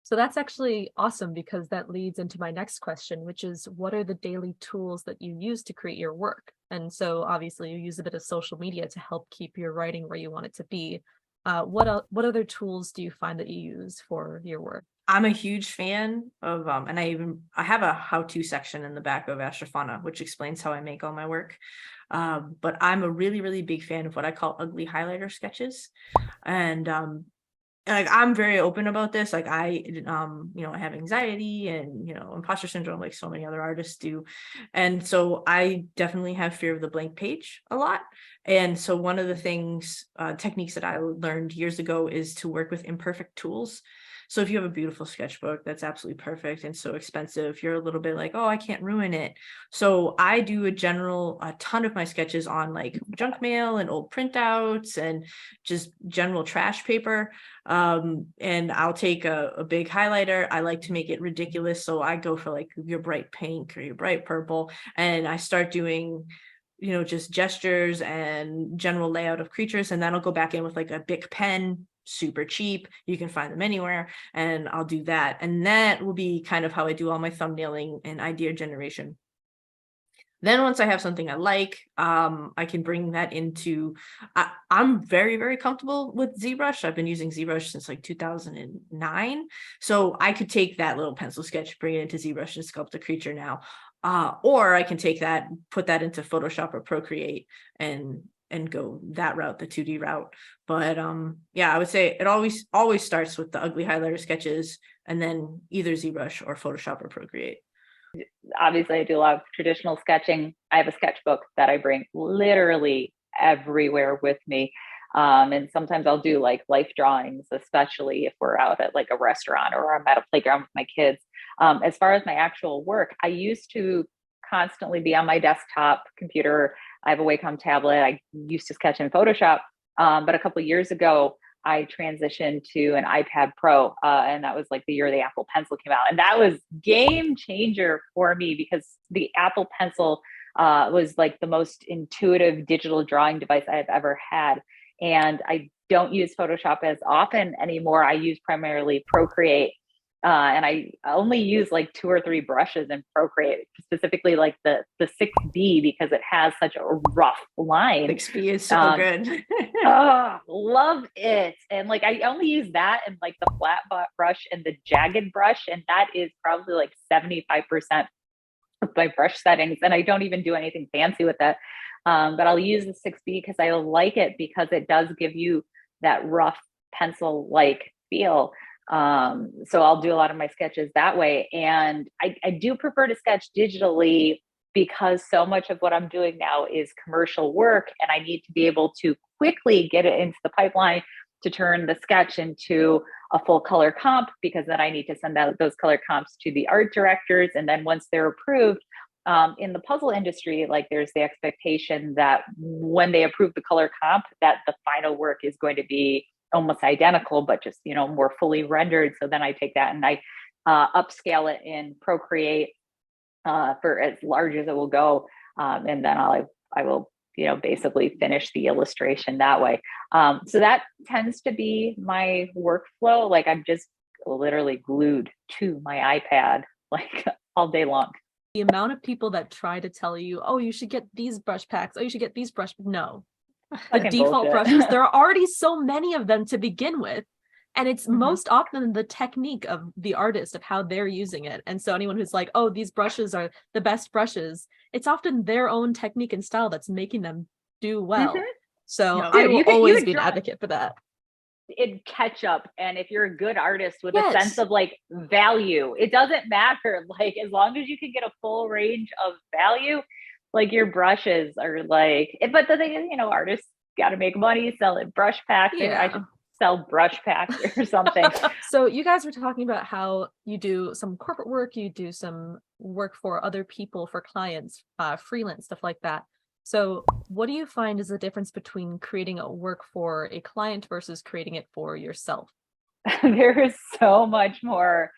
So that's actually awesome because that leads into my next question, which is what are the daily tools that you use to create your work? And so obviously you use a bit of social media to help keep your writing where you want it to be. What other tools do you find that you use for your work? I'm a huge fan of, and I have a how-to section in the back of Astrofauna, which explains how I make all my work. But I'm a really, really big fan of what I call ugly highlighter sketches. And like I'm very open about this. Like I have anxiety and imposter syndrome, like so many other artists do. And so I definitely have fear of the blank page a lot. And so one of the techniques that I learned years ago is to work with imperfect tools. So if you have a beautiful sketchbook that's absolutely perfect and so expensive, you're a little bit like, oh, I can't ruin it. So I do a ton of my sketches on like junk mail and old printouts and just general trash paper. And I'll take a big highlighter. I like to make it ridiculous. So I go for like your bright pink or your bright purple, and I start doing just gestures and general layout of creatures. And then I'll go back in with like a Bic pen, super cheap. You can find them anywhere. And I'll do that. And that will be kind of how I do all my thumbnailing and idea generation. Then once I have something I like, I can bring that into, I'm very, very comfortable with ZBrush. I've been using ZBrush since like 2009. So I could take that little pencil sketch, bring it into ZBrush and sculpt a creature now. Or I can take that, put that into Photoshop or Procreate and go that route, the 2D route. But yeah, I would say it always starts with the ugly highlighter sketches and then either ZBrush or Photoshop or Procreate. Obviously I do a lot of traditional sketching. I have a sketchbook that I bring literally everywhere with me. And sometimes I'll do like life drawings, especially if we're out at like a restaurant or I'm at a playground with my kids. As far as my actual work, I used to constantly be on my desktop computer. I have a Wacom tablet. I used to sketch in Photoshop. But a couple of years ago, I transitioned to an iPad Pro, and that was like the year the Apple Pencil came out. And that was game changer for me because the Apple Pencil was like the most intuitive digital drawing device I have ever had. And I don't use Photoshop as often anymore. I use primarily Procreate. And I only use like 2 or 3 brushes in Procreate, specifically like the 6B because it has such a rough line. 6B is so good. Oh, love it. And like I only use that and like the flat brush and the jagged brush. And that is probably like 75% of my brush settings. And I don't even do anything fancy with that. But I'll use the 6B because I like it because it does give you that rough pencil-like feel. So I'll do a lot of my sketches that way. And I do prefer to sketch digitally because so much of what I'm doing now is commercial work and I need to be able to quickly get it into the pipeline to turn the sketch into a full color comp, because then I need to send out those color comps to the art directors. And then once they're approved, in the puzzle industry, like there's the expectation that when they approve the color comp, that the final work is going to be almost identical, but just, more fully rendered. So then I take that and I upscale it in Procreate for as large as it will go. And then I will, basically finish the illustration that way. So that tends to be my workflow. Like I'm just literally glued to my iPad like all day long. The amount of people that try to tell you, oh, you should get these brush packs, oh, you should get these no. The Fucking default bullshit. brushes, there are already so many of them to begin with. And it's most often the technique of the artist of how they're using it. And so anyone who's like, oh, these brushes are the best brushes, it's often their own technique and style that's making them do well. So No. I will always be an draw advocate for that. in ketchup, and if you're a good artist with Yes. a sense of like value, it doesn't matter. Like as long as you can get a full range of value, like your brushes are like, but the thing is, artists got to make money selling brush packs. Yeah. I should sell brush packs or something. So you guys were talking about how you do some corporate work, you do some work for other people, for clients, freelance, stuff like that. So what do you find is the difference between creating a work for a client versus creating it for yourself? There is so much more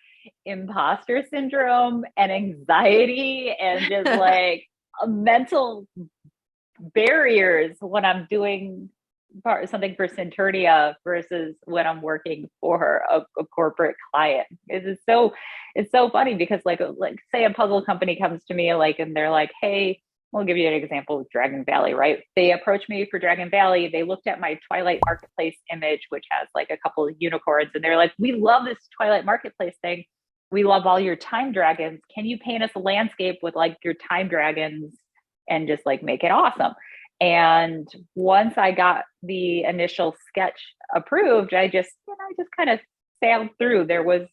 imposter syndrome and anxiety and just like mental barriers when I'm doing something for Centurnia versus when I'm working for a corporate client. It's so funny because like say a puzzle company comes to me like and they're like, hey, we'll give you an example with Dragon Valley, right? They approached me for Dragon Valley. They looked at my Twilight Marketplace image, which has like a couple of unicorns, and they're like, we love this Twilight Marketplace thing. We love all your time dragons. Can you paint us a landscape with like your time dragons and just like make it awesome? And once I got the initial sketch approved, I just kind of sailed through. There was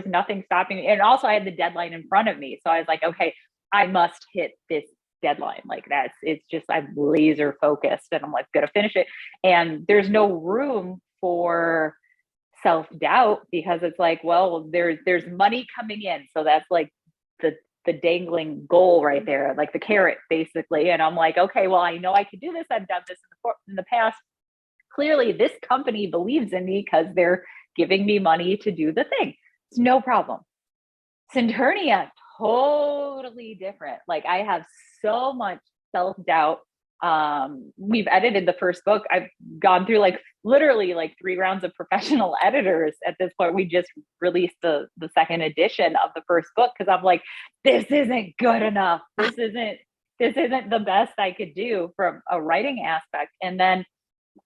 nothing stopping me. And also I had the deadline in front of me. So I was like, okay, I must hit this deadline. Like it's just, I'm laser focused and I'm like, gonna finish it. And there's no room for self-doubt because it's like, well, there's money coming in. So that's like the dangling goal right there, like the carrot basically. And I'm like, okay, well, I know I could do this. I've done this in the past. Clearly this company believes in me because they're giving me money to do the thing. It's no problem. Centurnia, totally different. Like I have so much self-doubt. We've edited the first book. I've gone through like literally like 3 rounds of professional editors at this point. We just released the second edition of the first book because I'm like, this isn't good enough. This isn't the best I could do from a writing aspect. And then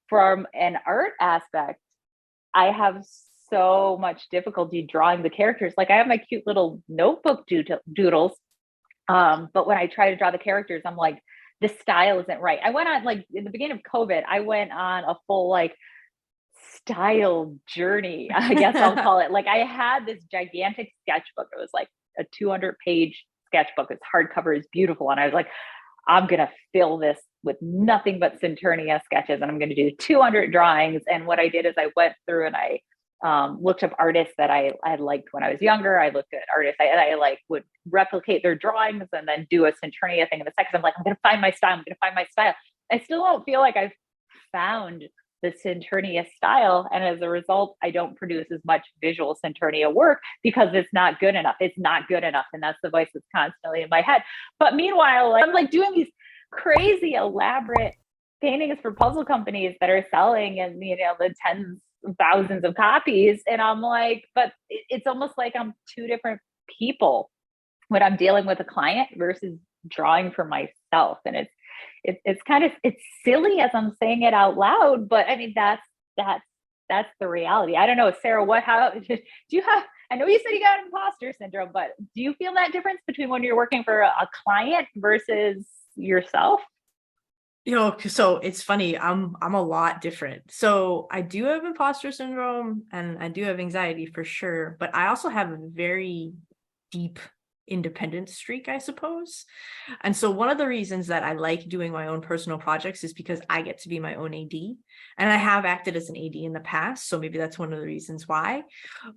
from an art aspect, I have so much difficulty drawing the characters. Like I have my cute little notebook doodles. But when I try to draw the characters, I'm like, the style isn't right. I went on like in the beginning of COVID, I went on a full like style journey, I guess I'll call it. Like I had this gigantic sketchbook. It was like a 200-page sketchbook. It's hardcover, it's beautiful. And I was like, I'm going to fill this with nothing but Centurnia sketches and I'm going to do 200 drawings. And what I did is I went through and I looked up artists that I liked when I was younger. I looked at artists I like would replicate their drawings and then do a Centurnia thing in the second. I'm like, I'm going to find my style. I'm going to find my style. I still don't feel like I've found the Centurnia style. And as a result, I don't produce as much visual Centurnia work because it's not good enough. It's not good enough. And that's the voice that's constantly in my head. But meanwhile, I'm like doing these crazy elaborate paintings for puzzle companies that are selling in, the tens of thousands of copies. And I'm like, but it's almost like I'm 2 different people when I'm dealing with a client versus drawing for myself. And it's kind of, it's silly as I'm saying it out loud, but I mean, that's the reality. I don't know, Sarah, how do you have, I know you said you got imposter syndrome, but do you feel that difference between when you're working for a client versus yourself? So it's funny, I'm a lot different. So I do have imposter syndrome and I do have anxiety for sure, but I also have a very deep independent streak, I suppose. And so one of the reasons that I like doing my own personal projects is because I get to be my own AD, and I have acted as an AD in the past. So maybe that's one of the reasons why.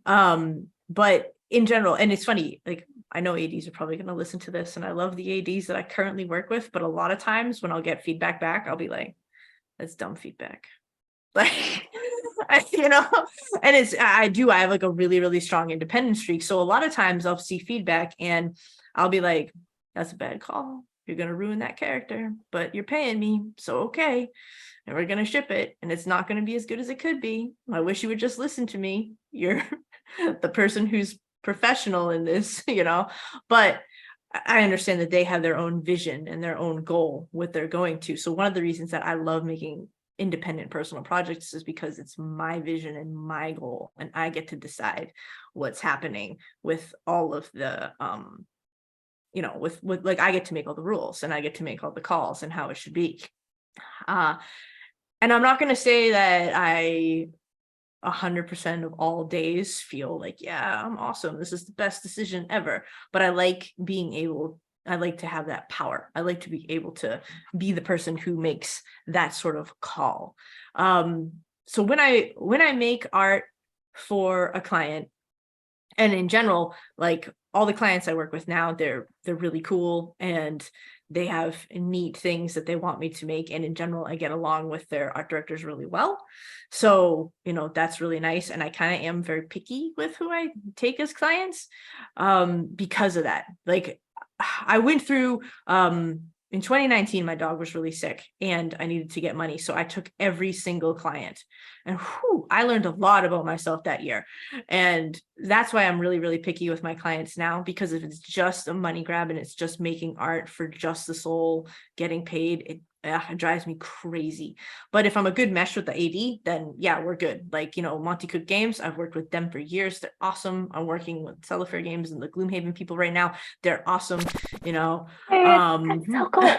But in general, and it's funny, like I know ADs are probably going to listen to this, and I love the ADs that I currently work with, but a lot of times when I'll get feedback back, I'll be like, that's dumb feedback. Like, and I have like a really, really strong independent streak. So a lot of times I'll see feedback and I'll be like, that's a bad call. You're going to ruin that character, but you're paying me. So, okay. And we're going to ship it, and it's not going to be as good as it could be. I wish you would just listen to me. You're the person who's professional in this, but I understand that they have their own vision and their own goal, what they're going to. So one of the reasons that I love making independent personal projects is because it's my vision and my goal, and I get to decide what's happening with all of the with like I get to make all the rules and I get to make all the calls and how it should be. And I'm not going to say that I 100% of all days feel like, yeah, I'm awesome, this is the best decision ever, but I like to have that power. I like to be able to be the person who makes that sort of call. So when I make art for a client, and in general, like all the clients I work with now, they're really cool and they have neat things that they want me to make. And in general, I get along with their art directors really well. So, that's really nice. And I kind of am very picky with who I take as clients because of that. Like I went through, in 2019, my dog was really sick and I needed to get money. So I took every single client, and I learned a lot about myself that year. And that's why I'm really, really picky with my clients now, because if it's just a money grab and it's just making art for just the soul, getting paid, it drives me crazy. But if I'm a good mesh with the AD, then yeah, we're good. Like, Monty Cook Games, I've worked with them for years. They're awesome. I'm working with Cellofair Games and the Gloomhaven people right now. They're awesome. That's so cool.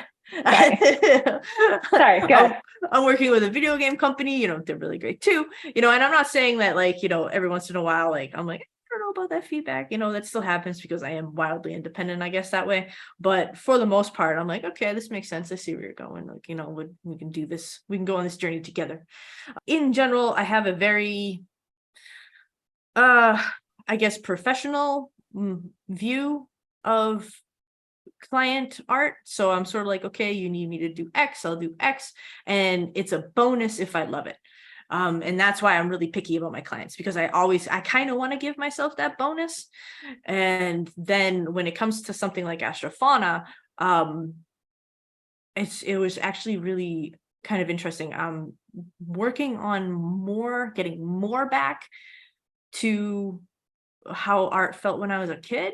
Sorry, go ahead. I'm working with a video game company, they're really great too, and I'm not saying that every once in a while, I'm like, I don't know about that feedback, that still happens because I am wildly independent, I guess, that way. But for the most part, I'm like, okay, this makes sense. I see where you're going. We can do this. We can go on this journey together. In general, I have a very, I guess, professional view of client art. So I'm sort of like, okay, you need me to do X, I'll do X, and it's a bonus if I love it. And that's why I'm really picky about my clients, because I kind of want to give myself that bonus. And then when it comes to something like Astrofauna, it was actually really kind of interesting. I'm working on getting more back to how art felt when I was a kid.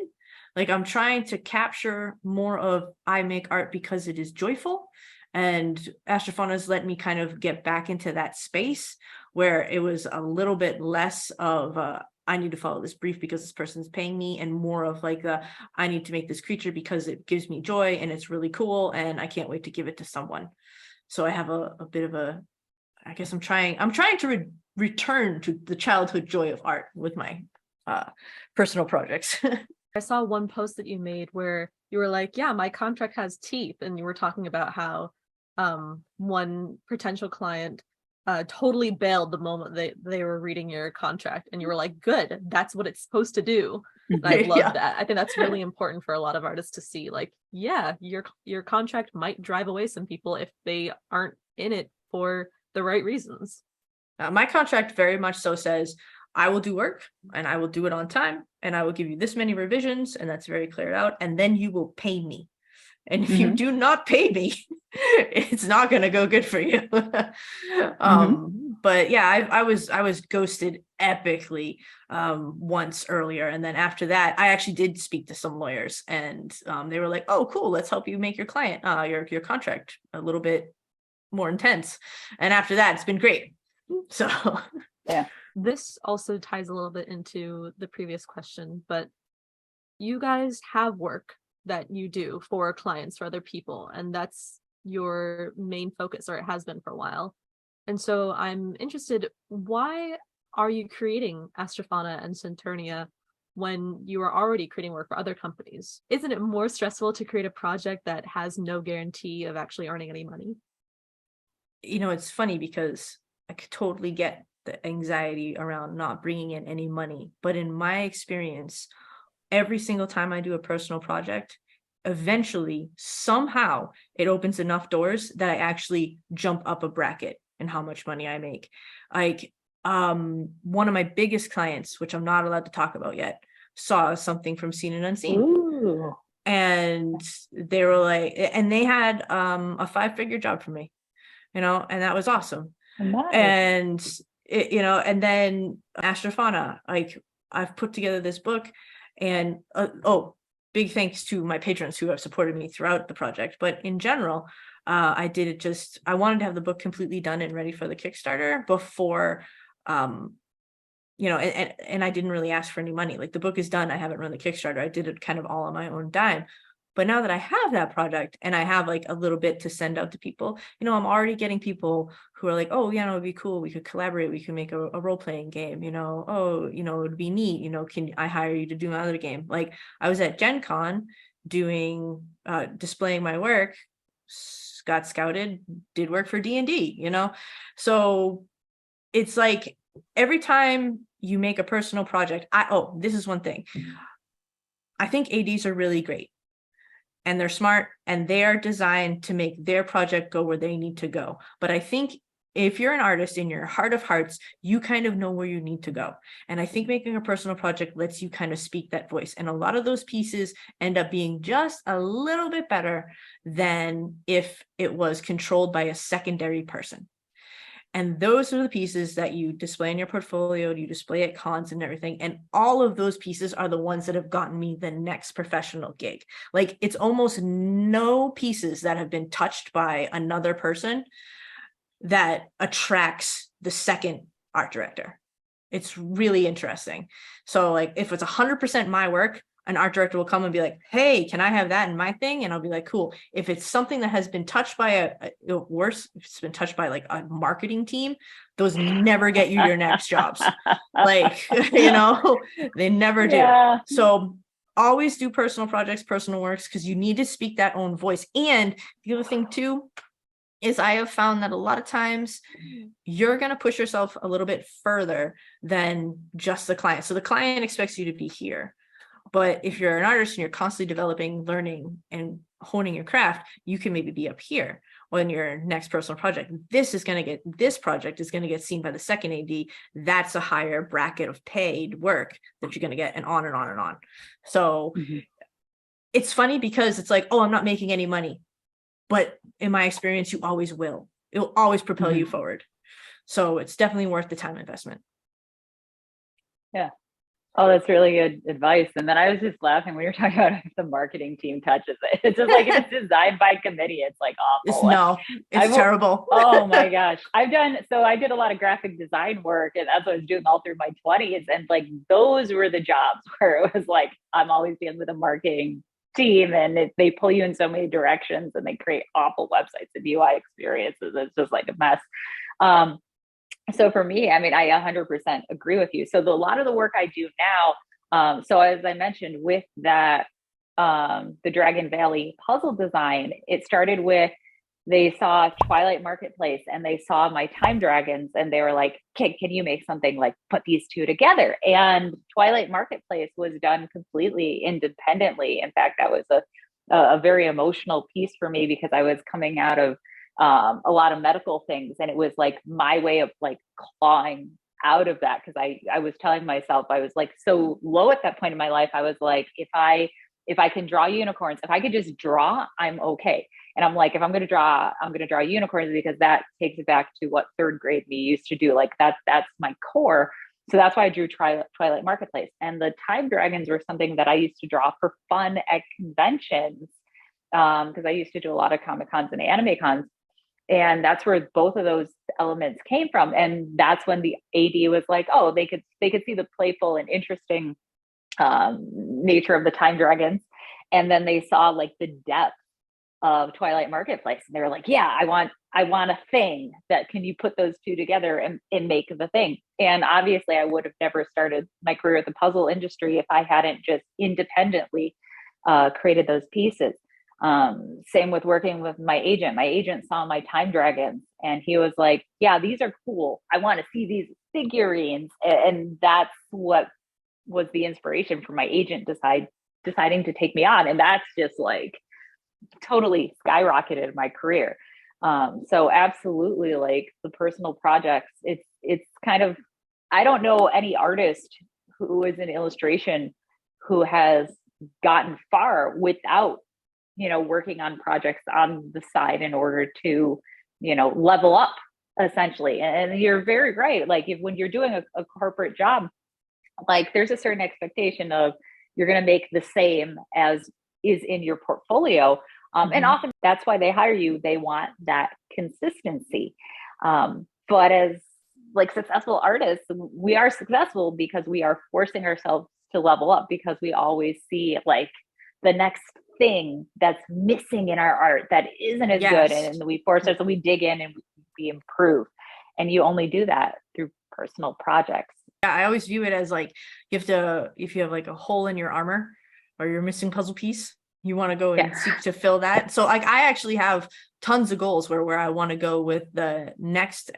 Like, I'm trying to capture more of, I make art because it is joyful. And Astrofauna has let me kind of get back into that space where it was a little bit less of I need to follow this brief because this person's paying me, and more of like I need to make this creature because it gives me joy and it's really cool and I can't wait to give it to someone. So I have a bit of I guess I'm trying to return to the childhood joy of art with my personal projects. I saw one post that you made where you were like, yeah, my contract has teeth. And you were talking about how one potential client totally bailed the moment they were reading your contract. And you were like, good, that's what it's supposed to do. And I love that. I think that's really important for a lot of artists to see, like, yeah, your contract might drive away some people if they aren't in it for the right reasons. My contract very much so says, I will do work and I will do it on time and I will give you this many revisions, and that's very clear out, and then you will pay me. And if you do not pay me, it's not going to go good for you. But yeah, I was ghosted epically once earlier, and then after that, I actually did speak to some lawyers, and they were like, "Oh, cool, let's help you make your client your contract a little bit more intense." And after that, it's been great. So yeah. This also ties a little bit into the previous question, but you guys have work that you do for clients, for other people, and that's your main focus, or it has been for a while. And so I'm interested, why are you creating Astrofauna and Centurnia when you are already creating work for other companies? Isn't it more stressful to create a project that has no guarantee of actually earning any money? It's funny because I could totally get the anxiety around not bringing in any money. But in my experience, every single time I do a personal project, eventually, somehow, it opens enough doors that I actually jump up a bracket in how much money I make. Like, one of my biggest clients, which I'm not allowed to talk about yet, saw something from Seen and Unseen. Ooh. And they were like, and they had a 5-figure job for me, and that was awesome. Nice. And and then Astrofauna, like, I've put together this book, and big thanks to my patrons who have supported me throughout the project. But in general, I wanted to have the book completely done and ready for the Kickstarter before, and I didn't really ask for any money. Like, the book is done. I haven't run the Kickstarter. I did it kind of all on my own dime. But now that I have that project and I have like a little bit to send out to people, I'm already getting people who are like, oh, it'd be cool. We could collaborate. We could make a role-playing game, it'd be neat. Can I hire you to do my other game? Like, I was at Gen Con doing, displaying my work, got scouted, did work for D&D, So it's like, every time you make a personal project, this is one thing. I think ADs are really great. And they're smart, and they are designed to make their project go where they need to go. But I think if you're an artist in your heart of hearts, you kind of know where you need to go. And I think making a personal project lets you kind of speak that voice. And a lot of those pieces end up being just a little bit better than if it was controlled by a secondary person. And those are the pieces that you display in your portfolio, you display at cons and everything. And all of those pieces are the ones that have gotten me the next professional gig. Like, it's almost no pieces that have been touched by another person that attracts the second art director. It's really interesting. So like, if it's 100% my work, an art director will come and be like, hey, can I have that in my thing? And I'll be like, cool. If it's something that has been touched by worse, if it's been touched by like a marketing team, those never get you your next jobs. Like, they never do. Yeah. So always do personal projects, personal works, because you need to speak that own voice. And the other thing too, is I have found that a lot of times you're going to push yourself a little bit further than just the client. So the client expects you to be here. But if you're an artist and you're constantly developing, learning, and honing your craft, you can maybe be up here on your next personal project. This project is going to get seen by the second AD. That's a higher bracket of paid work that you're going to get, and on and on and on. So it's funny because it's like, oh, I'm not making any money. But in my experience, you always will. It will always propel you forward. So it's definitely worth the time investment. Yeah. Oh, that's really good advice. And then I was just laughing when you're talking about if the marketing team touches it. It's just like, if it's designed by committee, it's like awful. It's terrible. Oh my gosh. I did a lot of graphic design work, and that's what I was doing all through my 20s. And like, those were the jobs where it was like, I'm always dealing with a marketing team, and they pull you in so many directions, and they create awful websites and UI experiences. It's just like a mess. So for me, I mean, I 100% agree with you. So a lot of the work I do now, so as I mentioned with that, the Dragon Valley puzzle design, it started with, they saw Twilight Marketplace and they saw my time dragons, and they were like, can you make something like put these two together? And Twilight Marketplace was done completely independently. In fact, that was a very emotional piece for me, because I was coming out of a lot of medical things, and it was like my way of like clawing out of that, because I was telling myself, I was like so low at that point in my life. I was like, if I can draw unicorns, if I could just draw, I'm okay. And I'm like, if I'm going to draw unicorns, because that takes it back to what third grade me used to do. Like that's my core. So that's why I drew Twilight Marketplace. And the time dragons were something that I used to draw for fun at conventions, because I used to do a lot of Comic Cons and anime cons. And that's where both of those elements came from. And that's when the AD was like, oh, they could see the playful and interesting nature of the time dragons. And then they saw like the depth of Twilight Marketplace, and they were like, yeah, I want a thing that, can you put those two together and make the thing? And obviously I would have never started my career at the puzzle industry if I hadn't just independently created those pieces. Same with working with my agent. My agent saw my time dragons, and he was like, yeah, these are cool. I want to see these figurines. And that's what was the inspiration for my agent deciding to take me on. And that's just like totally skyrocketed my career. So absolutely, like the personal projects, it's kind of, I don't know any artist who is in illustration who has gotten far without, working on projects on the side in order to, level up essentially. And you're very right. Like when you're doing a corporate job, like there's a certain expectation of you're going to make the same as is in your portfolio. And often that's why they hire you. They want that consistency. But as like successful artists, we are successful because we are forcing ourselves to level up, because we always see like the next thing that's missing in our art that isn't as good. And we force ourselves, we dig in and we improve. And you only do that through personal projects. Yeah, I always view it as like, if you have like a hole in your armor or you're missing puzzle piece, you want to go and seek to fill that. So like, I actually have tons of goals where I want to go with the next,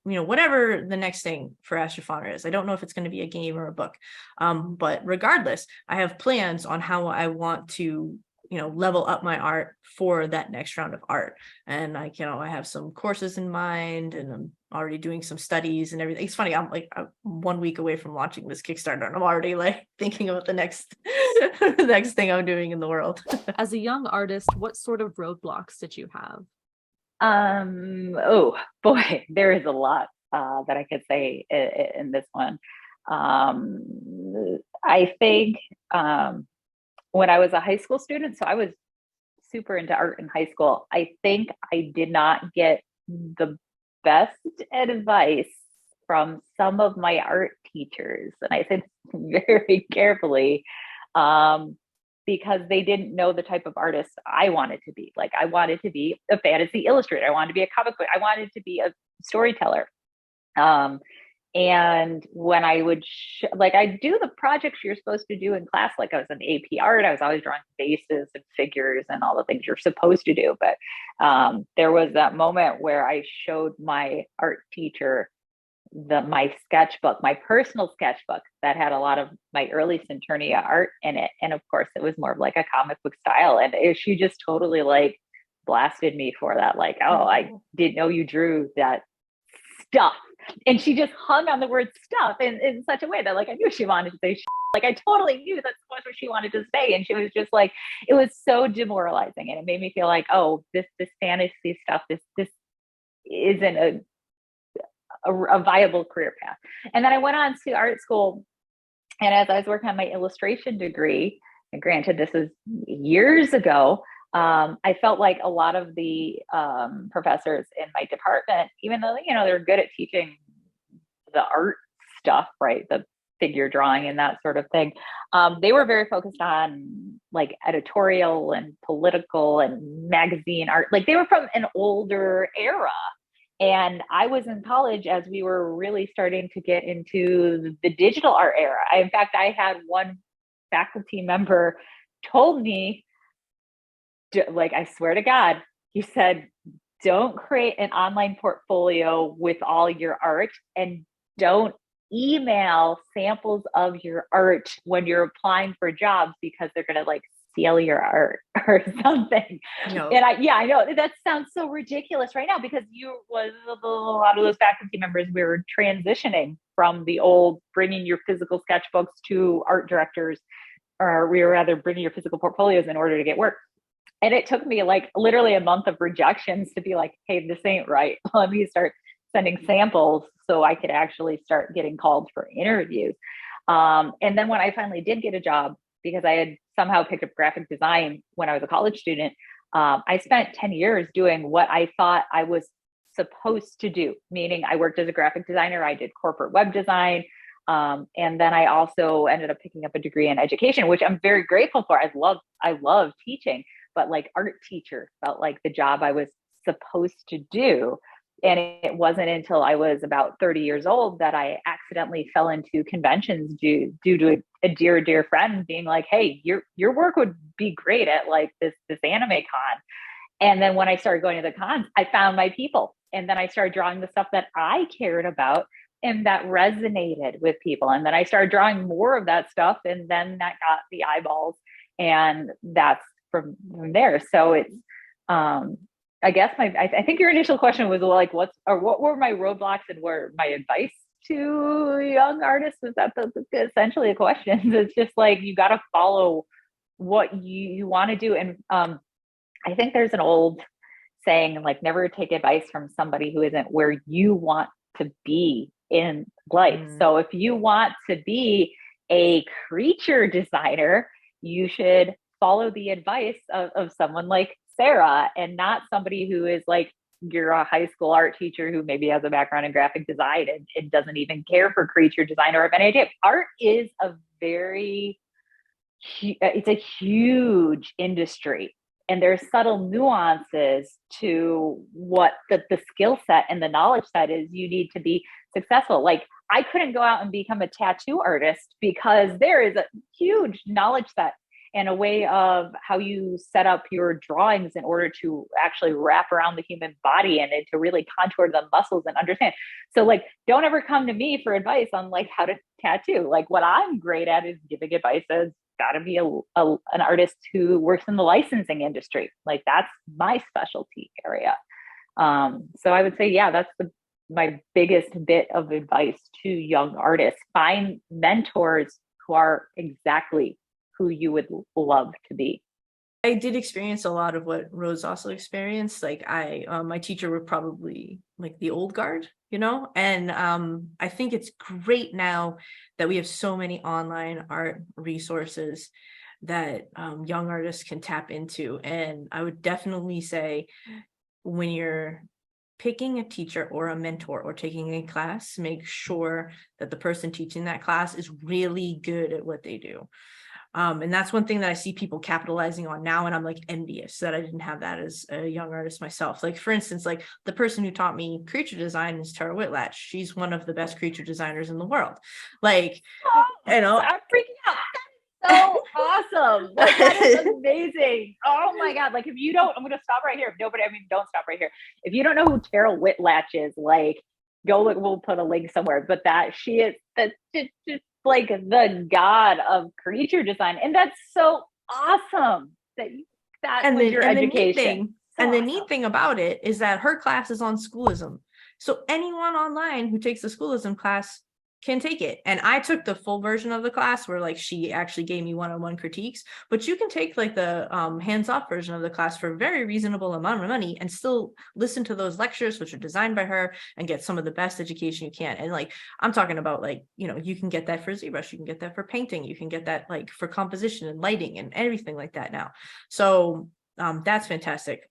whatever the next thing for Astrofauna is. I don't know if it's going to be a game or a book. But regardless, I have plans on how I want to, level up my art for that next round of art. And I have some courses in mind, and I'm already doing some studies and everything. It's funny, I'm 1 week away from launching this Kickstarter, and I'm already like thinking about the next the next thing I'm doing in the world. As a young artist, what sort of roadblocks did you have? Oh boy, there is a lot that I could say in this one. I think when I was a high school student, so I was super into art in high school, I think I did not get the best advice from some of my art teachers. And I said very carefully, because they didn't know the type of artist I wanted to be. Like, I wanted to be a fantasy illustrator. I wanted to be a comic book. I wanted to be a storyteller. And when I would, I do the projects you're supposed to do in class, like I was an AP art, I was always drawing faces and figures and all the things you're supposed to do. But there was that moment where I showed my art teacher my sketchbook, my personal sketchbook that had a lot of my early Centurnia art in it. And of course, it was more of like a comic book style. And she just totally like blasted me for that. Like, oh, I didn't know you drew that stuff. And she just hung on the word stuff in such a way that like I knew she wanted to say like I totally knew that's what she wanted to say. And she was just like, it was so demoralizing. And it made me feel like, oh, this fantasy stuff, this isn't a viable career path. And then I went on to art school. And as I was working on my illustration degree, and granted, this was years ago, I felt like a lot of the professors in my department, even though, they're good at teaching the art stuff, right? The figure drawing and that sort of thing. They were very focused on like editorial and political and magazine art. Like they were from an older era. And I was in college as we were really starting to get into the digital art era. In fact, I had one faculty member told me, like, I swear to God, he said, don't create an online portfolio with all your art, and don't email samples of your art when you're applying for jobs, because they're going to like steal your art or something. No. And I know that sounds so ridiculous right now, because a lot of those faculty members, we were transitioning from the old bringing your physical sketchbooks to art directors, or we were rather bringing your physical portfolios in order to get work. And it took me like literally a month of rejections to be like, hey, this ain't right. Let me start sending samples so I could actually start getting called for interviews. And then when I finally did get a job, because I had somehow picked up graphic design when I was a college student, I spent 10 years doing what I thought I was supposed to do, meaning I worked as a graphic designer, I did corporate web design, and then I also ended up picking up a degree in education, which I'm very grateful for. I love teaching, but like art teacher felt like the job I was supposed to do. And it wasn't until I was about 30 years old that I accidentally fell into conventions due to a dear friend being like, hey, your work would be great at like this anime con. And then when I started going to the cons, I found my people. And then I started drawing the stuff that I cared about and that resonated with people. And then I started drawing more of that stuff. And then that got the eyeballs. And that's from there. So it's, I guess I think your initial question was like, what were my roadblocks and what my advice to young artists? Was that essentially the question? It's just like, you got to follow what you want to do. And I think there's an old saying, like, never take advice from somebody who isn't where you want to be in life. So if you want to be a creature designer, you should follow the advice of someone like Sarah, and not somebody who is like, you're a high school art teacher who maybe has a background in graphic design and doesn't even care for creature design or have any idea. Art is it's a huge industry, and there's subtle nuances to what the skill set and the knowledge set is you need to be successful. Like, I couldn't go out and become a tattoo artist because there is a huge knowledge set and a way of how you set up your drawings in order to actually wrap around the human body and to really contour the muscles and understand. So like, don't ever come to me for advice on like how to tattoo. Like, what I'm great at is giving advice as got to be an artist who works in the licensing industry. Like that's my specialty area. So I would say, yeah, that's my biggest bit of advice to young artists. Find mentors who are exactly who you would love to be. I did experience a lot of what Rose also experienced. Like my teacher were probably like the old guard, you know, and I think it's great now that we have so many online art resources that young artists can tap into. And I would definitely say when you're picking a teacher or a mentor or taking a class, make sure that the person teaching that class is really good at what they do. And that's one thing that I see people capitalizing on now, and I'm like envious that I didn't have that as a young artist myself. Like for instance, like the person who taught me creature design is Tara Whitlatch. She's one of the best creature designers in the world. Like, you know, I'm freaking out. So awesome. Like, that is amazing. Oh my God. Like if you don't, I'm going to stop right here. If nobody, I mean, don't stop right here. If you don't know who Tara Whitlatch is, like go look, we'll put a link somewhere, but that she is that's just like the god of creature design. And that's so awesome that was your education. The neat thing about it is that her class is on Schoolism. So anyone online who takes the Schoolism class can take it. And I took the full version of the class where like she actually gave me one-on-one critiques, but you can take like the hands-off version of the class for a very reasonable amount of money and still listen to those lectures, which are designed by her, and get some of the best education you can. And like, I'm talking about like, you know, you can get that for ZBrush, you can get that for painting, you can get that like for composition and lighting and everything like that now. So that's fantastic.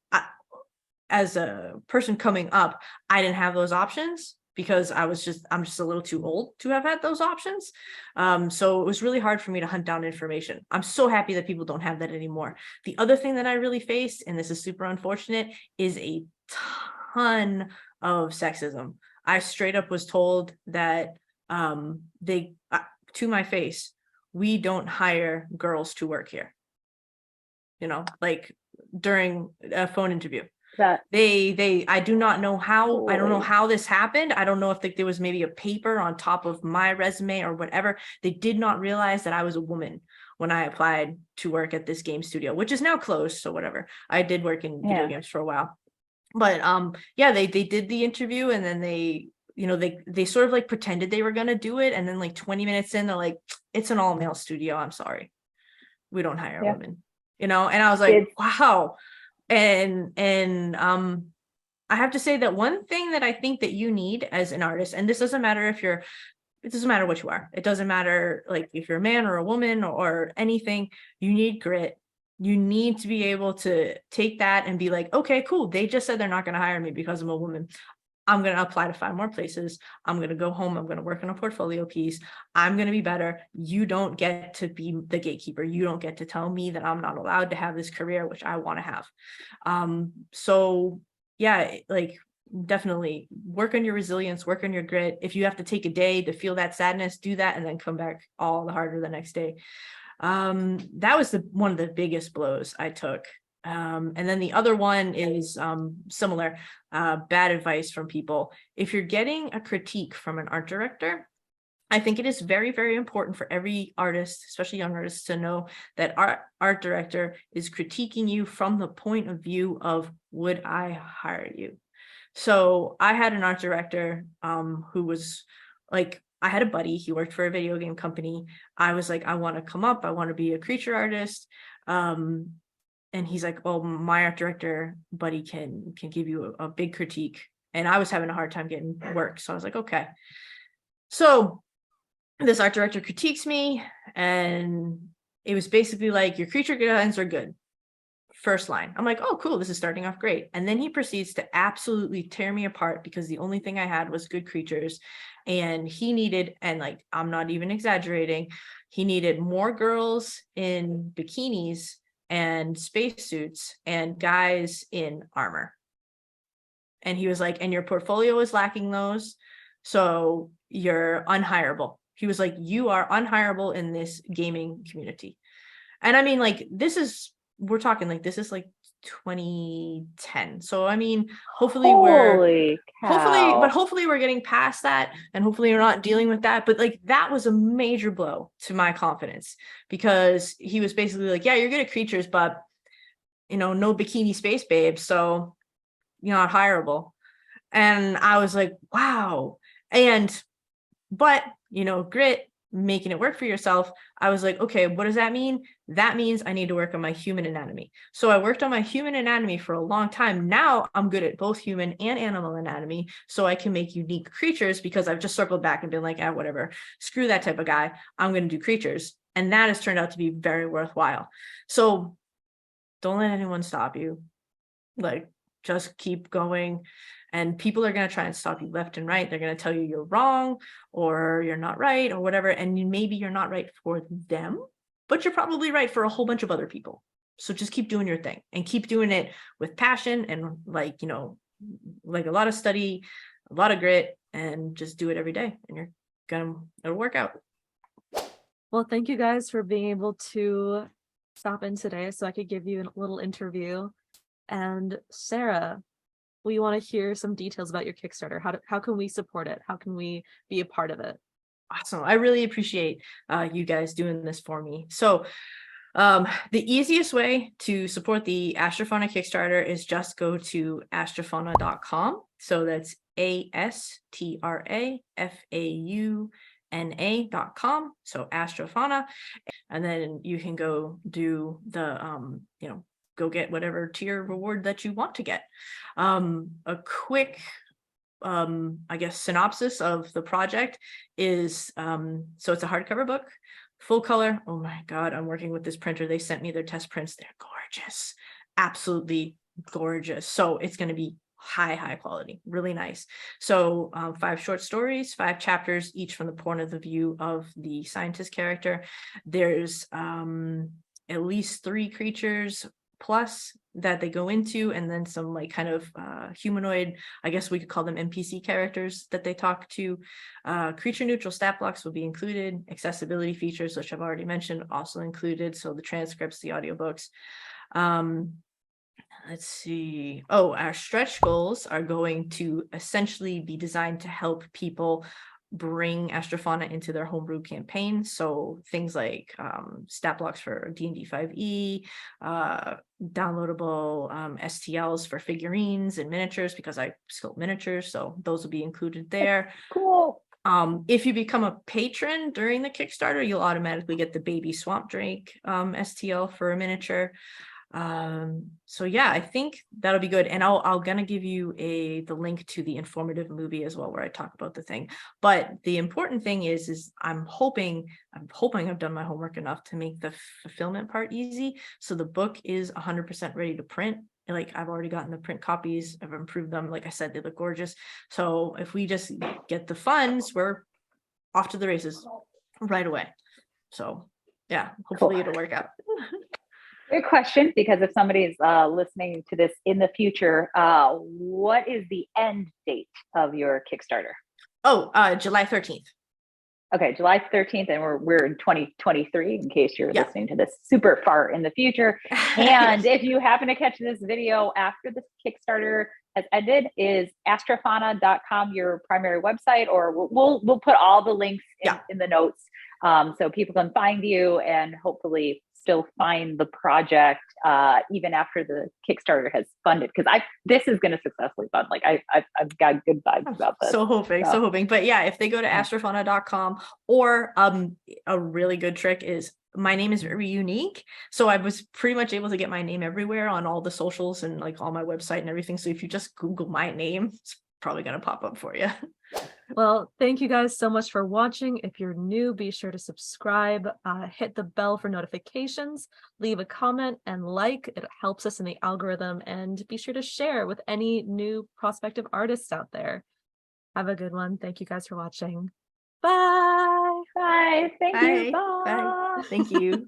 As a person coming up, I didn't have those options, because I'm just a little too old to have had those options. So it was really hard for me to hunt down information. I'm so happy that people don't have that anymore. The other thing that I really faced, and this is super unfortunate, is a ton of sexism. I straight up was told that to my face, we don't hire girls to work here. You know, like during a phone interview. I do not know how. I don't know how this happened. I don't know if there was maybe a paper on top of my resume or whatever. They did not realize that I was a woman when I applied to work at this game studio, which is now closed. So whatever. I did work in video games for a while, but yeah, they did the interview, and then they sort of like pretended they were gonna do it, and then like 20 minutes in, they're like, "It's an all male studio. I'm sorry, we don't hire women." You know, and I was like, "Wow." And I have to say that one thing that I think that you need as an artist, and this doesn't matter it doesn't matter what you are. It doesn't matter like if you're a man or a woman or anything, you need grit. You need to be able to take that and be like, okay, cool. They just said they're not going to hire me because I'm a woman. I'm going to apply to 5 more places. I'm going to go home. I'm going to work on a portfolio piece. I'm going to be better. You don't get to be the gatekeeper. You don't get to tell me that I'm not allowed to have this career, which I want to have. So yeah, like definitely work on your resilience, work on your grit. If you have to take a day to feel that sadness, do that, and then come back all the harder the next day. That was one of the biggest blows I took. And then the other one is similar, bad advice from people. If you're getting a critique from an art director, I think it is very, very important for every artist, especially young artists, to know that our art director is critiquing you from the point of view of, would I hire you? So I had an art director who was like, I had a buddy, he worked for a video game company. I was like, I want to come up, I want to be a creature artist. And he's like, well, my art director buddy can give you a big critique. And I was having a hard time getting work. So I was like, okay. So this art director critiques me, and it was basically like, your creature designs are good. First line. I'm like, oh, cool. This is starting off great. And then he proceeds to absolutely tear me apart because the only thing I had was good creatures. And he needed, and like, I'm not even exaggerating, he needed more girls in bikinis and spacesuits and guys in armor. And he was like, and your portfolio is lacking those, so you're unhireable. He was like, you are unhireable in this gaming community. And I mean, like, we're talking like, this is like 2010. So I mean, hopefully we're hopefully we're getting past that, and hopefully we're not dealing with that. But like, that was a major blow to my confidence, because he was basically like, yeah, you're good at creatures, but no bikini space babe, so you're not hireable. And I was like, wow. But grit, making it work for yourself, I was like, okay, what does that mean? That means I need to work on my human anatomy. So I worked on my human anatomy for a long time. Now I'm good at both human and animal anatomy, so I can make unique creatures, because I've just circled back and been like, whatever, screw that type of guy, I'm going to do creatures. And that has turned out to be very worthwhile. So don't let anyone stop you. Like, just keep going. And people are going to try and stop you left and right. They're going to tell you you're wrong, or you're not right, or whatever. And maybe you're not right for them, but you're probably right for a whole bunch of other people. So just keep doing your thing, and keep doing it with passion, and like a lot of study, a lot of grit, and just do it every day, and it'll work out. Well, thank you guys for being able to stop in today so I could give you a little interview. And Sarah, we want to hear some details about your Kickstarter. How can we support it? How can we be a part of it? Awesome. I really appreciate you guys doing this for me. So the easiest way to support the Astrofauna Kickstarter is just go to astrofauna.com. So that's ASTRAFAUNA.com. So Astrofauna. And then you can go do the, go get whatever tier reward that you want to get. A quick, I guess, synopsis of the project is, so it's a hardcover book, full color. Oh my God, I'm working with this printer. They sent me their test prints. They're gorgeous, absolutely gorgeous. So it's going to be high quality, really nice. So 5 short stories, 5 chapters, each from the point of the view of the scientist character. There's at least 3 creatures plus that they go into, and then some like kind of humanoid, I guess we could call them NPC characters that they talk to. Creature neutral stat blocks will be included. Accessibility features, which I've already mentioned, also included. So the transcripts, the audiobooks. Let's see. Oh, our stretch goals are going to essentially be designed to help people bring Astrofauna into their homebrew campaign. So things like stat blocks for D&D 5e, downloadable STLs for figurines and miniatures, because I sculpt miniatures, so those will be included there. Cool. If you become a patron during the Kickstarter, you'll automatically get the baby swamp drake STL for a miniature. So yeah, I think that'll be good. And I'll gonna give you the link to the informative movie as well, where I talk about the thing. But the important thing is I'm hoping I've done my homework enough to make the fulfillment part easy. So the book is 100% ready to print. Like, I've already gotten the print copies. I've improved them. Like I said, they look gorgeous. So if we just get the funds, we're off to the races right away. So yeah, hopefully it'll work out. Good question, because if somebody's listening to this in the future, what is the end date of your Kickstarter? Oh, July 13th. Okay, July 13th, and we're in 2023, in case you're listening to this super far in the future. And if you happen to catch this video after the Kickstarter has ended, is astrofauna.com your primary website, or we'll put all the links in the notes, so people can find you and hopefully still find the project even after the Kickstarter has funded, because this is going to successfully fund. Like, I've got good vibes about this. So hoping. But yeah, if they go to astrofauna.com, or a really good trick is, my name is very unique, so I was pretty much able to get my name everywhere on all the socials and like all my website and everything. So if you just Google my name, it's probably going to pop up for you. Well, thank you guys so much for watching. If you're new, be sure to subscribe, hit the bell for notifications, leave a comment and like. It helps us in the algorithm, and be sure to share with any new prospective artists out there. Have a good one. Thank you guys for watching. Bye. Bye. Thank you. Bye. Bye. Thank you.